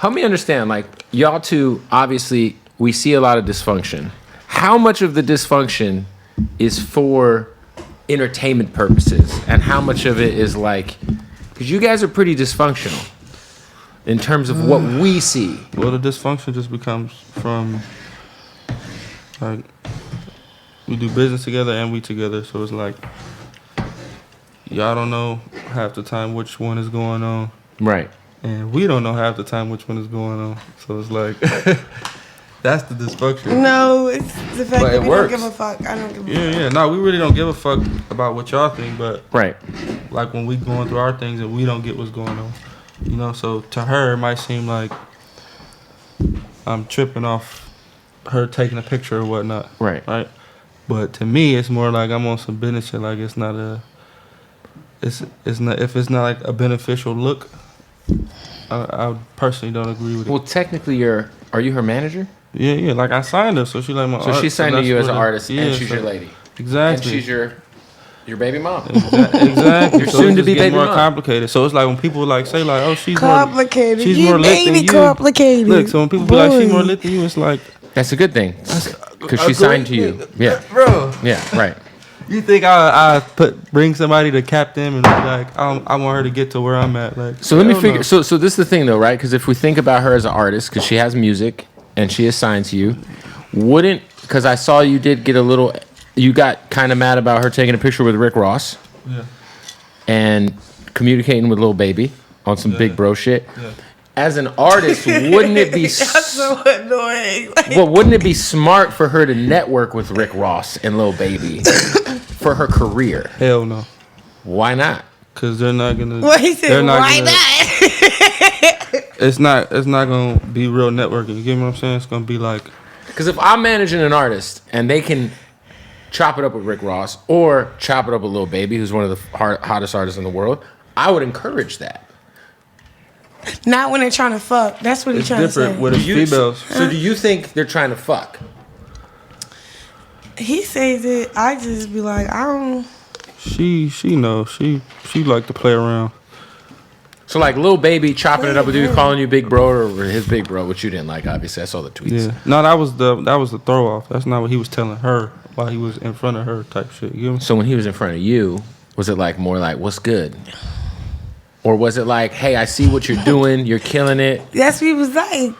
Help me understand, like, y'all two, obviously, we see a lot of dysfunction. How much of the dysfunction is for entertainment purposes? And how much of it is like, because you guys are pretty dysfunctional in terms of what we see. Well, the dysfunction just becomes from, like, we do business together and we together. So it's like, y'all don't know half the time which one is going on. Right. And we don't know half the time which one is going on. So it's like, that's the dysfunction. No, it's the fact that we works. don't give a fuck. I don't give a fuck. Yeah. No, we really don't give a fuck about what y'all think. But, Right. like, when we going through our things and we don't get what's going on. You know, so to her, it might seem like I'm tripping off her taking a picture or whatnot. Right. Right? But to me, it's more like I'm on some business shit. Like, it's not a... It's not... If it's not, like, a beneficial look... I personally don't agree with it. Well, technically, are you her manager? Yeah. Like, I signed her, so she like my art. So she signed to you as an artist, yeah, and she's so, your lady. Exactly. And she's your baby mom. Exactly. Your So soon it to just be gets baby more mom. complicated. So it's like when people like say like, oh, she's Complicated. more, she's You more lit made than it you. complicated. Look, so when people be like, she's more lit than you, it's like, That's a good thing, because she signed to you. Yeah. bro. Yeah. Right. You think I bring somebody to cap them and be like, I want her to get to where I'm at? Like, So let me figure. know. So this is the thing, though, right? Because if we think about her as an artist, because she has music and she is signed to you, because I saw you did get you got kind of mad about her taking a picture with Rick Ross, Yeah. and communicating with Lil Baby on some big bro shit. Yeah. As an artist, wouldn't it be That's so annoying. Like, well? Wouldn't it be smart for her to network with Rick Ross and Lil Baby for her career? Hell no. Why not? Because they're not gonna. what he said? They're not Why gonna- not? It's not gonna be real networking. You get what I'm saying? It's gonna be like, Because if I'm managing an artist and they can chop it up with Rick Ross or chop it up with Lil Baby, who's one of the hottest artists in the world, I would encourage that. Not when they're trying to fuck. That's what he's it's trying to different say. with the females. So do you think they're trying to fuck? He says it. I just be like, I don't. She knows. She like to play around. So like Lil Baby chopping it up with you, calling you big bro or his big bro, which you didn't like, obviously. I saw the tweets. Yeah. No, that was the throw off. That's not what he was telling her while he was in front of her type shit. You know? So when he was in front of you, was it like more like, what's good? Or was it like, hey, I see what you're doing, you're killing it? That's what he was like.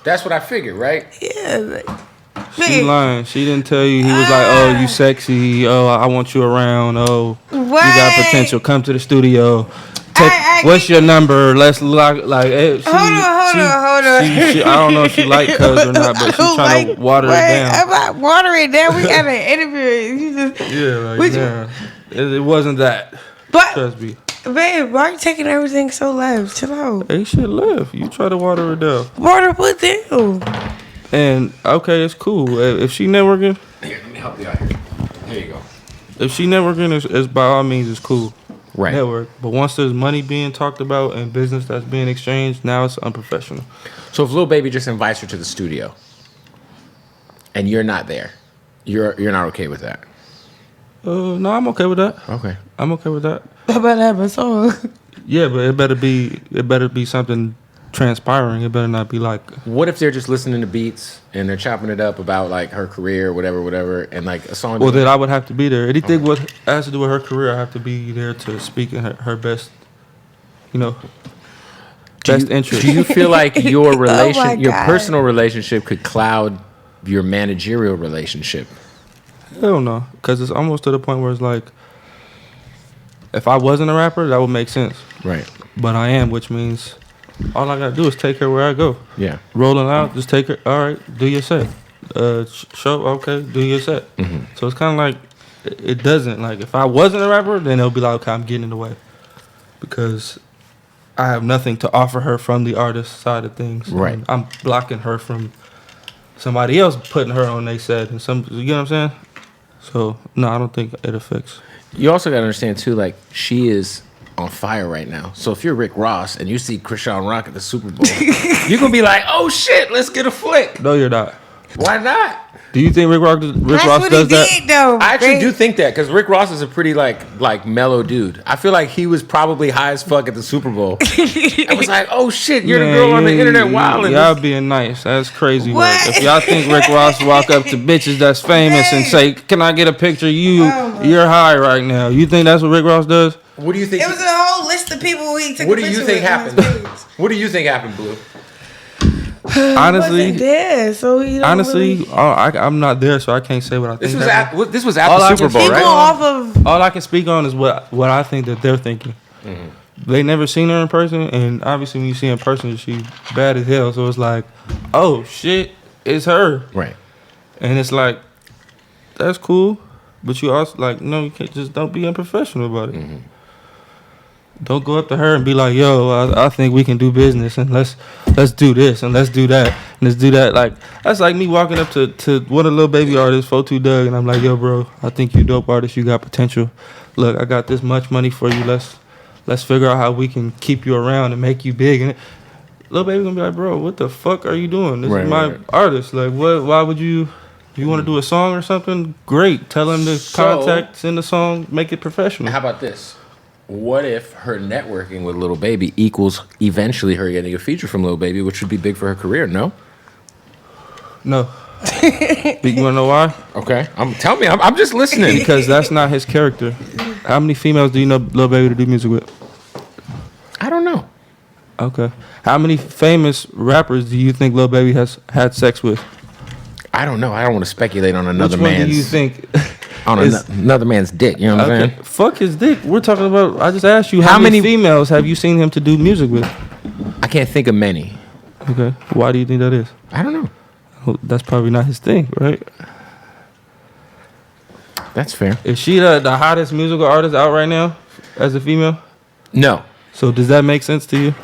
That's what I figured, right? Yeah. Like, She man, lying. She didn't tell you. He was like, oh, you sexy. Oh, I want you around. Oh, you got What? potential. Come to the studio. I What's your number? Let's lock. Like, hold hold on. I don't know if she like cuz or not, but she's trying to water it down. I'm not watering it down. We got an interview. You just, Yeah, like, Which- nah. It wasn't that. but, Trust me. babe, why are you taking everything so left? Chill out. Ain't shit left. You try to water it down. Water put down. And, okay, it's cool. If she networking, Here, let me help you out here. Here you go. if she networking, it's by all means, it's cool. Right. Network. But once there's money being talked about and business that's being exchanged, now it's unprofessional. So if Lil Baby just invites her to the studio and you're not there, you're not okay with that? No, I'm okay with that. Okay. I'm okay with that. How about have a song? Yeah, but it better be something transpiring. It better not be like, What if they're just listening to beats and they're chopping it up about like her career, whatever, and like a song? well, then I would have to be there. Anything what has to do with her career, I have to be there to speak in her best, best interest. Do you feel like your my your God. personal relationship could cloud your managerial relationship? Hell no, because it's almost to the point where it's like, if I wasn't a rapper, that would make sense. Right. But I am, which means all I gotta do is take her where I go. Yeah. Rolling out, just take her. All right, do your set. Show, okay, do your set. Mm-hmm. So it's kind of like it doesn't like if I wasn't a rapper, then it'll be like, okay, I'm getting in the way because I have nothing to offer her from the artist side of things. Right. And I'm blocking her from somebody else putting her on their set and some. You know what I'm saying? So no, I don't think it affects. You also gotta understand too, like she is on fire right now. So if you're Rick Ross and you see Chrisean Rock at the Super Bowl, you're gonna be like, "Oh shit, let's get a flick." No, you're not. Why not? Do you think Rick Ross what does he that? did, though. I actually Right? do think that because Rick Ross is a pretty like mellow dude. I feel like he was probably high as fuck at the Super Bowl. I was like, oh shit, you're the girl on the internet wilding. Y'all being nice. That's crazy work. What? If y'all think Rick Ross walk up to bitches that's famous and say, "Can I get a picture? You're high right now." You think that's what Rick Ross does? What do you think? It was a whole list of people he took. What a do you picture think with on his happened? page. What do you think happened, Blue? Honestly, Wasn't there, so he don't honestly, really- I'm not there, so I can't say what I think. This was All I after Super can Bowl, he say- go right? off of. All I can speak on is what I think that they're thinking. They never seen her in person, and obviously when you see her in person, she's bad as hell. So it's like, oh shit, it's her, Right. and it's like, that's cool, but you also like, no, you can't just don't be unprofessional about it. Don't go up to her and be like, yo, I think we can do business, and let's do this and let's do that and let's do that. Like that's like me walking up to one of the little baby artists, 42 Doug, and I'm like, yo, bro, I think you dope artist, you got potential. Look, I got this much money for you. Let's figure out how we can keep you around and make you big. And little baby gonna be like, bro, what the fuck are you doing? This Right, is my right. artist. Like, what? Why would you? You want to do a song or something? Great. Tell him to contact, send the song, make it professional. How about this? What if her networking with Lil Baby equals eventually her getting a feature from Lil Baby, which would be big for her career? No. No. You wanna know why? Okay. Tell me. I'm just listening. Because that's not his character. How many females do you know Lil Baby to do music with? I don't know. Okay. How many famous rappers do you think Lil Baby has had sex with? I don't know. I don't want to speculate on another Which one man's do you think? on another man's dick. You know what I'm Okay. saying? Fuck his dick. We're talking about. I just asked you how many females have you seen him to do music with? I can't think of many. Okay. Why do you think that is? I don't know. Well, that's probably not his thing, right? That's fair. Is she the hottest musical artist out right now as a female? No. So does that make sense to you?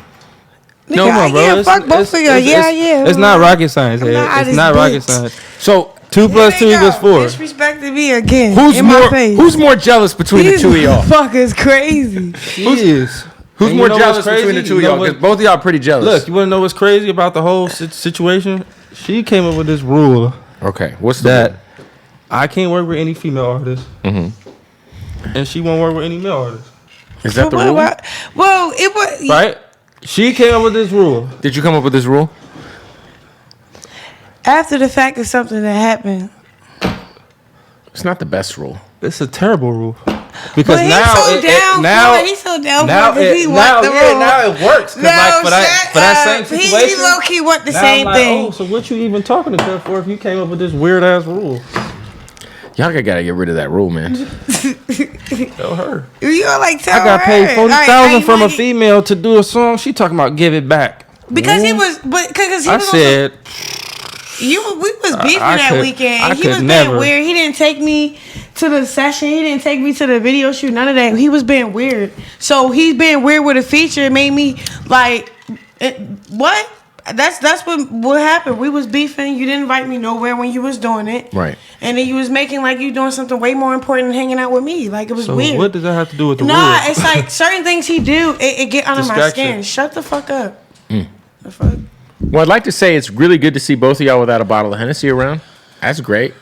Nigga, Come on, bro. Yeah, fuck both of y'all. Yeah. It's not rocket science. I'm not It's this not rocket bitch. science. So 2 plus 2 equals 4. Disrespected me again. who's in my more face. who's more jealous between the These two of y'all? Fuckers crazy. Who's Who's more jealous between the two of y'all? Because both of y'all are pretty jealous. Look, you want to know what's crazy about the whole situation? She came up with this rule Okay. What's the that I can't work with any female artist, and she won't work with any male artist. Is that the rule? Well, it was Right? She came up with this rule. Did you come up with this rule? after the fact of something that happened. It's not the best rule. It's a terrible rule because But he's now so it, down now for it. He's so down now for it. 'Cause it, he now, want the yeah, rule. now it works. 'Cause No, like for shut that same up. situation, He low key want the now same I'm like, thing. oh, so what you even talking to her for if you came up with this weird ass rule? Y'all gotta get rid of that rule, man. Tell her. You gonna like tell I got her. paid $40,000 Like, from a like, female to do a song. She talking about give it back. because he was, but because he I was. said, We was beefing I that could- weekend. I And he could was never. being weird. He didn't take me to the session. He didn't take me to the video shoot. None of that. He was being weird. So he's being weird with a feature. It made me like, what? That's what happened. We was beefing. You didn't invite me nowhere when you was doing it. Right. And then you was making like you doing something way more important than hanging out with me. Like it was so weird. what does that have to do with the Nah, rule? it's like certain things he do. It get under my Distraction. skin. Shut the fuck up. The fuck. Well, I'd like to say it's really good to see both of y'all without a bottle of Hennessy around. That's great.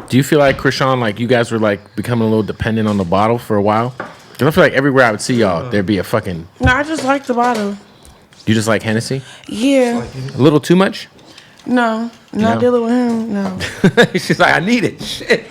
Do you feel like, Chrisean, like you guys were like becoming a little dependent on the bottle for a while? Because I feel like everywhere I would see y'all, there'd be a fucking... No, I just like the bottle. You just like Hennessy? Yeah. A little too much? No. Not No. dealing with him. No. She's like, I need it. Shit.